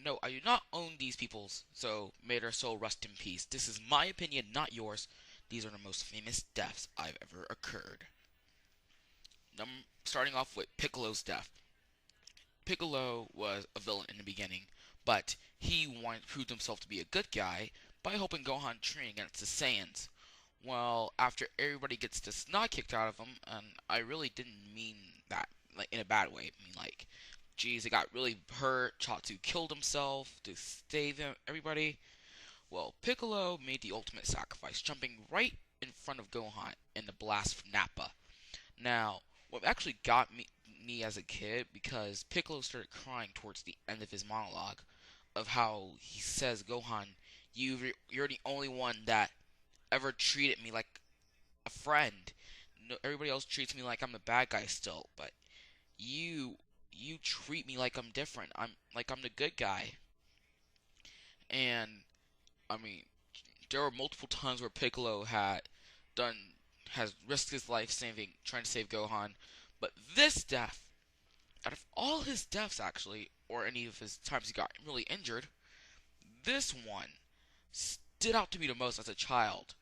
No, I do not own these peoples, so may their soul rest in peace. This is my opinion, not yours. These are the most famous deaths I've ever occurred. Starting off with Piccolo's death. Piccolo was a villain in the beginning, but he wanted to prove himself to be a good guy by helping Gohan train against the Saiyans. Well, after everybody gets the snot kicked out of him, and I really didn't mean that like in a bad way. I mean like, geez, it got really hurt. Chatsu killed himself to save everybody. Well, Piccolo made the ultimate sacrifice, jumping right in front of Gohan in the blast from Nappa. Now, what actually got me as a kid, because Piccolo started crying towards the end of his monologue, of how he says, Gohan, you're the only one that ever treated me like a friend. No, everybody else treats me like I'm the bad guy still, but you you treat me like I'm different. I'm the good guy. And I mean, there were multiple times where Piccolo done has risked his life trying to save Gohan, but this death, out of all his deaths actually, or any of his times he got really injured, this one stood out to me the most as a child.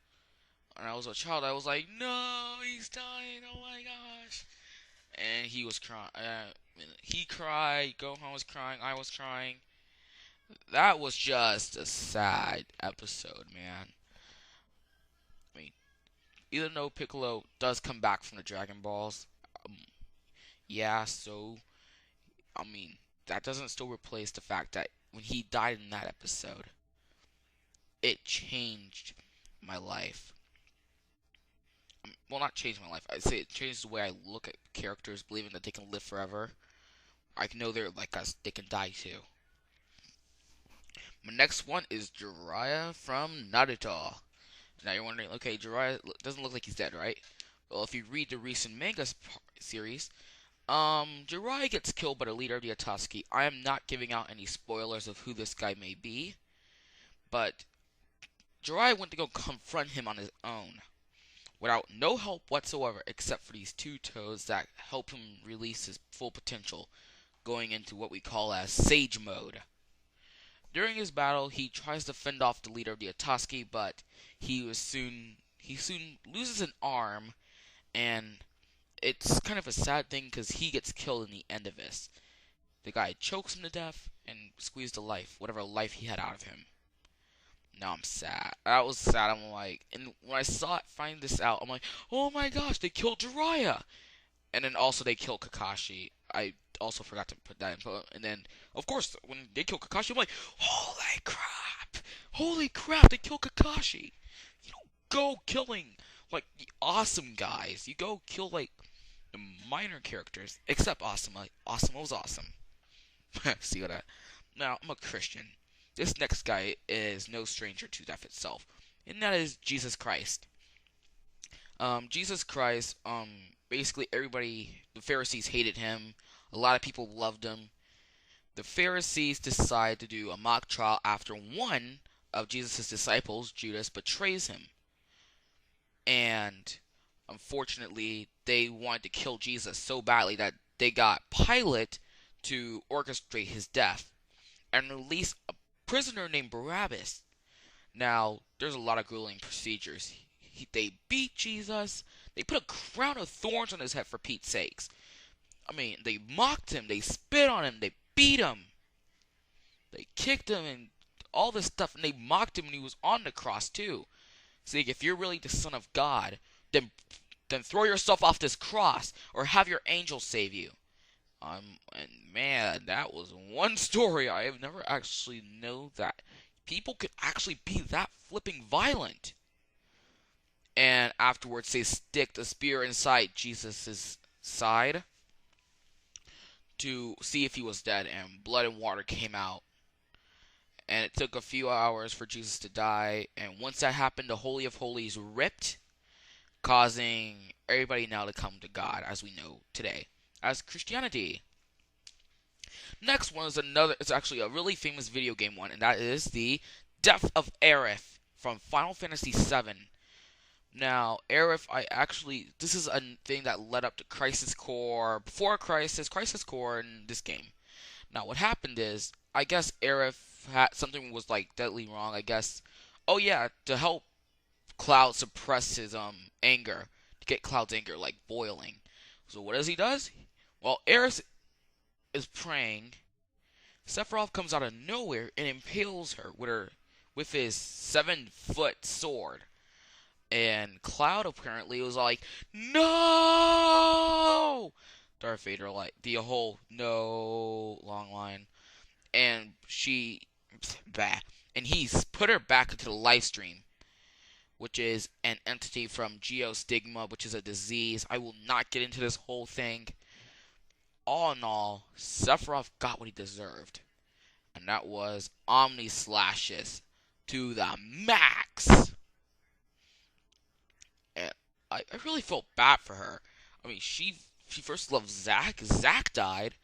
When I was a child, I was like, no, he's dying, oh my gosh. And he was crying. He cried, Gohan was crying, I was crying. That was just a sad episode, man. I mean, even though Piccolo does come back from the Dragon Balls, um, yeah, so, I mean, that doesn't still replace the fact that when he died in that episode, it changed my life. Well, not changed my life. I'd say it changed the way I look at characters, believing that they can live forever. I know they're like us, they can die too. My next one is Jiraiya from Naruto. Now you're wondering, okay, Jiraiya doesn't look like he's dead, right? Well, if you read the recent manga series, Jiraiya gets killed by the leader of the Akatsuki. I am not giving out any spoilers of who this guy may be, but Jiraiya went to go confront him on his own, without no help whatsoever, except for these two toes that help him release his full potential, going into what we call as Sage Mode. During his battle, he tries to fend off the leader of the Akatsuki, but he soon loses an arm, and it's kind of a sad thing because he gets killed in the end of this. The guy chokes him to death and squeezes the life, whatever life he had out of him. Now I'm sad. That was sad. I'm like, and when I find this out, I'm like, oh my gosh, they killed Jiraiya, and then also they killed Kakashi. I also forgot to put that in. And then, of course, when they killed Kakashi, I'm like, holy crap, they killed Kakashi. You don't go killing like the awesome guys. You go kill like the minor characters, except Asuma. Asuma was awesome. See what I? Now I'm a Christian. This next guy is no stranger to death itself, and that is Jesus Christ. Jesus Christ, basically everybody, the Pharisees hated him. A lot of people loved him. The Pharisees decide to do a mock trial after one of Jesus' disciples, Judas, betrays him. And unfortunately, they wanted to kill Jesus so badly that they got Pilate to orchestrate his death and release a prisoner named Barabbas. Now, there's a lot of grueling procedures. They beat Jesus. They put a crown of thorns on his head for Pete's sakes. I mean, they mocked him. They spit on him. They beat him. They kicked him and all this stuff. And they mocked him when he was on the cross too. See, if you're really the Son of God, then throw yourself off this cross or have your angels save you. And man, that was one story I have never actually known that people could actually be that flipping violent. And afterwards, they stick the spear inside Jesus' side to see if he was dead, and blood and water came out. And it took a few hours for Jesus to die, and once that happened, the Holy of Holies ripped, causing everybody now to come to God, as we know today, as Christianity. Next one is it's actually a really famous video game one, and that is the Death of Aerith from Final Fantasy VII. Now, Aerith, this is a thing that led up to Crisis Core, before Crisis Core in this game. Now, what happened is, I guess Aerith had something was like deadly wrong. I guess. Oh yeah, to help Cloud suppress his anger, to get Cloud's anger like boiling. So what does he does? While Aerith is praying, Sephiroth comes out of nowhere and impales her with his 7-foot sword. And Cloud apparently was like, "No!" Darth Vader like the whole no long line, and she, bah, and he's put her back into the life stream, which is an entity from geostigma, which is a disease. I will not get into this whole thing. All in all, Sephiroth got what he deserved, and that was Omni Slashes to the max. And I really felt bad for her. I mean, she first loved Zack. Zack died.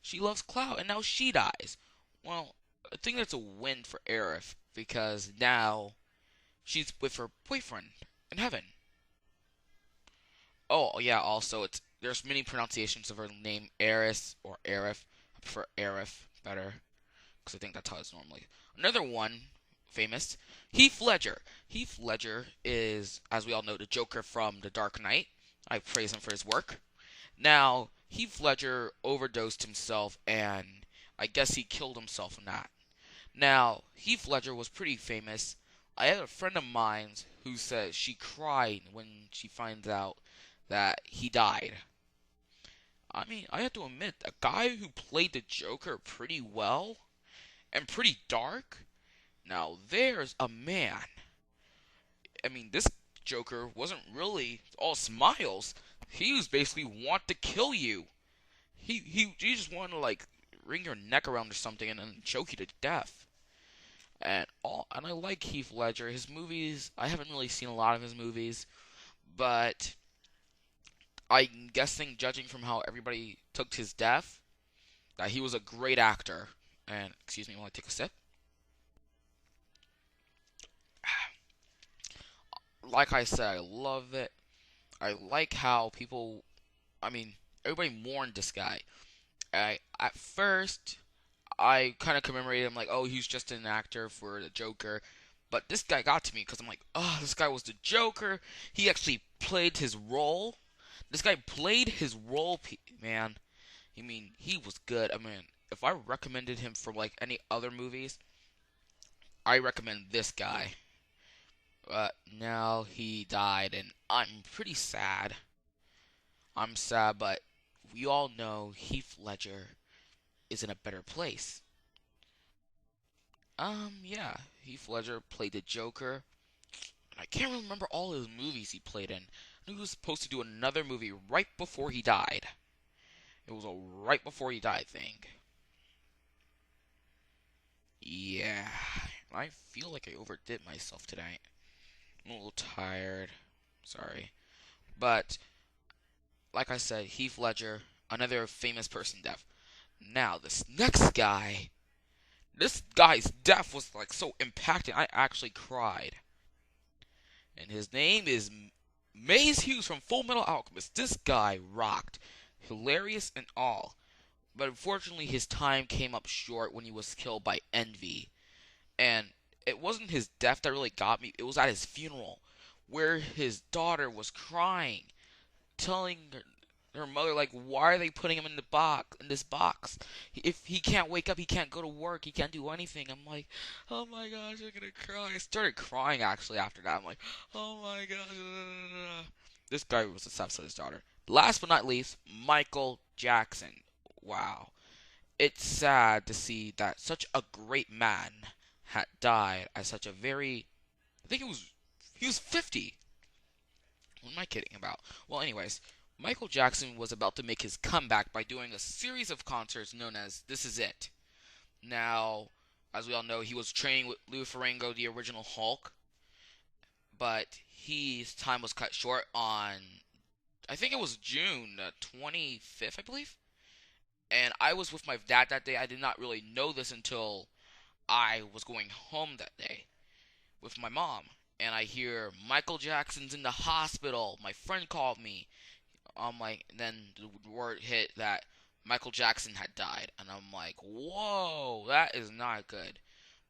She loves Cloud, and now she dies. Well, I think that's a win for Aerith because now she's with her boyfriend in heaven. Oh yeah, also there's many pronunciations of her name, Aerith or Aerith. I prefer Aerith better because I think that's how it's normally. Another one famous, Heath Ledger. Heath Ledger is, as we all know, the Joker from The Dark Knight. I praise him for his work. Now, Heath Ledger overdosed himself, and I guess he killed himself in that. Now, Heath Ledger was pretty famous. I had a friend of mine who said she cried when she finds out that he died. I mean, I have to admit, a guy who played the Joker pretty well and pretty dark. Now, there's a man. I mean, this Joker wasn't really all smiles. He was basically want to kill you. He just wanted to like wring your neck around or something and then choke you to death. And I like Heath Ledger. His movies, I haven't really seen a lot of his movies, but I'm guessing, judging from how everybody took his death, that he was a great actor. And excuse me while I take a sip. Like I said, I love it. I like how people, I mean, everybody mourned this guy. At first, I kind of commemorated him like, oh, he's just an actor for the Joker. But this guy got to me because I'm like, oh, this guy was the Joker. He actually played his role. This guy played his role, man. I mean, he was good. I mean, if I recommended him for like any other movies, I recommend this guy. But now he died, and I'm pretty sad. I'm sad, but we all know Heath Ledger is in a better place. Yeah, Heath Ledger played the Joker. I can't remember all his movies he played in. I knew he was supposed to do another movie right before he died. It was a right before he died thing. Yeah, I feel like I overdid myself today. I'm a little tired. Sorry. But, like I said, Heath Ledger, another famous person death. Now, this guy's death was like so impacting, I actually cried. And his name is Maze Hughes from Full Metal Alchemist. This guy rocked. Hilarious and all. But unfortunately, his time came up short when he was killed by envy. And it wasn't his death that really got me, it was at his funeral, where his daughter was crying, telling her mother, like, why are they putting him in this box? If he can't wake up, he can't go to work, he can't do anything. I'm like, oh my gosh, I'm gonna cry. I started crying actually after that. I'm like, oh my gosh. This guy was obsessed with his daughter. Last but not least, Michael Jackson. Wow. It's sad to see that such a great man had died at such a very, I think he was 50. What am I kidding about? Well, anyways, Michael Jackson was about to make his comeback by doing a series of concerts known as This Is It. Now, as we all know, he was training with Lou Ferrigno, the original Hulk, but his time was cut short on, I think it was June 25th, I believe. And I was with my dad that day. I did not really know this until I was going home that day with my mom. And I hear Michael Jackson's in the hospital. My friend called me. I'm like, then the word hit that Michael Jackson had died, and I'm like, whoa, that is not good.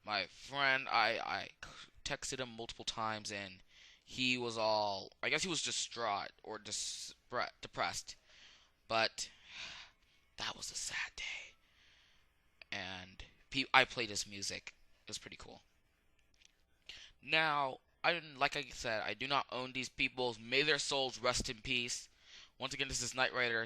My friend, I texted him multiple times, and he was all, I guess he was distraught or depressed, but that was a sad day. And I played his music. It was pretty cool. Now, like I said, I do not own these people. May their souls rest in peace. Once again, this is Knight Rider